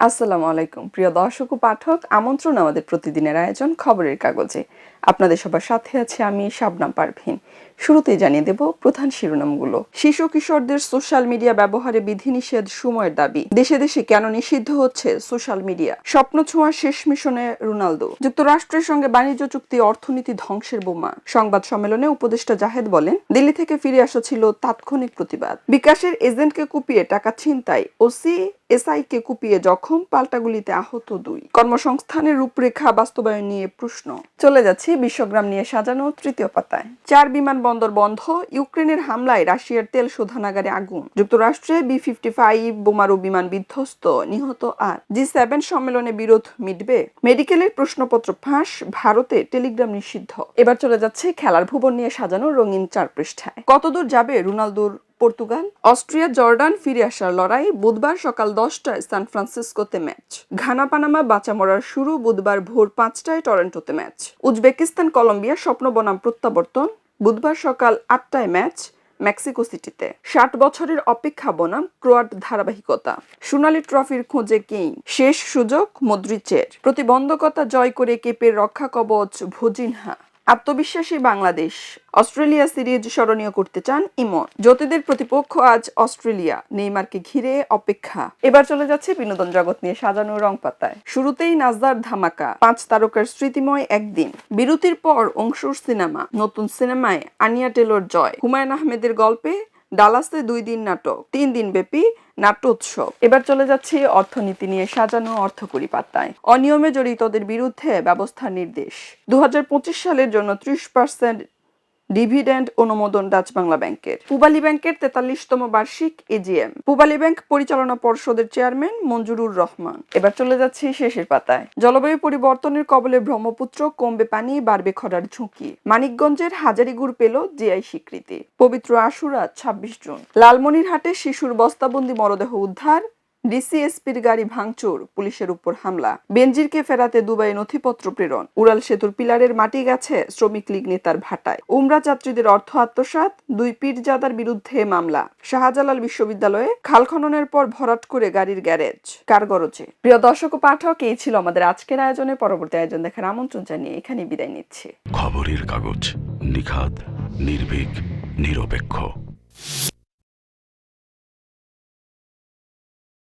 আসসালামু আলাইকুম প্রিয় দর্শক ও পাঠক, আমন্ত্রণ আমাদের প্রতিদিনের আয়োজন খবরের কাগজে। আপনাদের সবার সাথে আছে আমি শাবনাম পারভীন। শুরুতেই জানিয়ে দেব প্রধান শিরোনামগুলো। শিশু কিশোরদের সোশ্যাল মিডিয়া ব্যবহারে বিধিনিষেধ সময়ের দাবি। দেশে দেশে কেন নিষিদ্ধ হচ্ছে সোশ্যাল মিডিয়া? স্বপ্ন ছোঁয়া শেষ মিশনে রোনালদো। যুক্তরাষ্ট্রের সঙ্গে বাণিজ্য চুক্তি অর্থনীতি ধ্বংসের বোমা। সংবাদ সম্মেলনে উপদেষ্টা জাহেদ বলেন, দিল্লি থেকে ফিরে আসা ছিল তাৎক্ষণিক প্রতিবাদ। বিকাশের এজেন্টকে কুপিয়ে টাকা ছিনতাই, ওসি এসআইকে কুপিয়ে জখম, পাল্টা গুলিতে আহত 2। কর্মসংস্থানের রূপরেখা বাস্তবায়ন নিয়ে প্রশ্ন। চলে যাচ্ছি বিশ্বগ্রাম নিয়ে সাজানো তৃতীয় পাতায়। 4 বিমানবন্দর বন্ধ, ইউক্রেনের হামলায় রাশিয়ার তেল শোধনাগারে আগুন। যুক্তরাষ্ট্রে বি-55 বোমারু বিমান বিধ্বস্ত, নিহত 8। জি7 সম্মেলনে বিরোধ মিটবে। মেডিকেলের প্রশ্নপত্র ফাঁস, ভারতে টেলিগ্রাম নিষিদ্ধ। এবার চলে যাচ্ছে খেলার ভুবন নিয়ে সাজানো রঙিন 4 পৃষ্ঠায়। কতদূর যাবে রোনালদোর পর্তুগাল? অস্ট্রিয়া জর্ডান ফিরে আসার লড়াই। বুধবার সকাল 10টায় সান ফ্রান্সিসকোতে ম্যাচ। ঘানা পানামা বাঁচা মরার শুরু। বুধবার ভোর 5টায় টরন্টোতে ম্যাচ। উজবেকিস্তান কলম্বিয়া স্বপ্ন বনাম প্রত্যাবর্তন। বুধবার সকাল 8টায় ম্যাচ মেক্সিকো সিটিতে। 60 বছরের অপেক্ষা বনাম ক্রোয়াট ধারাবাহিকতা। সোনালী ট্রফির খোঁজে কেইন, শেষ সুযোগ মদ্রিচের। প্রতিবন্ধকতা জয় করে কেপের রক্ষা কবচ ভোজিনহা। আত্মবিশ্বাসী বাংলাদেশ, অস্ট্রেলিয়া সিরিজ স্মরণীয় করতে চান ইমন। জ্যোতিদের প্রতিপক্ষ আজ অস্ট্রেলিয়া, নেইমারকে ঘিরে অপেক্ষা। এবার চলে যাচ্ছে বিনোদন জগৎ নিয়ে সাজানো রং পাতায়। শুরুতেই নাজদার ধামাকা, 5 তারকার স্মৃতিময় একদিন। বিরতির পর অংশুর সিনেমা, নতুন সিনেমায় আনিয়া টেলর জয়। হুমায়ুন আহমেদের গল্পে ডালাসে 2 দিন নাটক, 3 দিন ব্যাপী নাট্যোৎসব। এবার চলে যাচ্ছে অর্থনীতি নিয়ে সাজানো অর্থকড়ি পাতায়। অনিয়মে জড়িতদের বিরুদ্ধে ব্যবস্থার নির্দেশ। 2025 সালের জন্য 30% ডিভিডেন্ড অনুমোদন ডাচ বাংলা ব্যাংকের। পূবালী ব্যাংকের 43তম বার্ষিক এজিএম। পূবালী ব্যাংক পরিচালনা পর্ষদের চেয়ারম্যান মঞ্জুরুর রহমান। এবার চলে যাচ্ছে শেষের পাতায়। জলবায়ু পরিবর্তনের কবলে ব্রহ্মপুত্র, কমবে পানি, বাড়বে খরার ঝুঁকি। মানিকগঞ্জের হাজারীগুড় পেল জিআই স্বীকৃতি। পবিত্র আশুরা 26 জুন। লালমনিরহাটে শিশুর বস্তাবন্দি মরদেহ উদ্ধার। ডিসিএসপির গাড়ি ভাঙচুর, পুলিশের উপর হামলা। বেনজিরকে ফেরাতে দুবাই নথিপত্র প্রেরণ। উড়াল সেতুর পিলারের মাটি গেছে শ্রমিক লীগ নেতার ভাটায়। উমরা যাত্রীদের অর্থ আত্মসাৎ, 2 পীরজাদার বিরুদ্ধে মামলা। শাহজালাল বিশ্ববিদ্যালয়ে খাল খননের পর ভরাট করে গাড়ির গ্যারেজ। কার গরজে? প্রিয় দর্শক ও পাঠক, এই ছিল আমাদের আজকের আয়োজনে। পরবর্তী আয়োজন দেখার আমন্ত্রণ জানিয়ে এখানেই বিদায় নিচ্ছি। খবরের কাগজ, নিখাত, নির্ভীক, নিরপেক্ষ।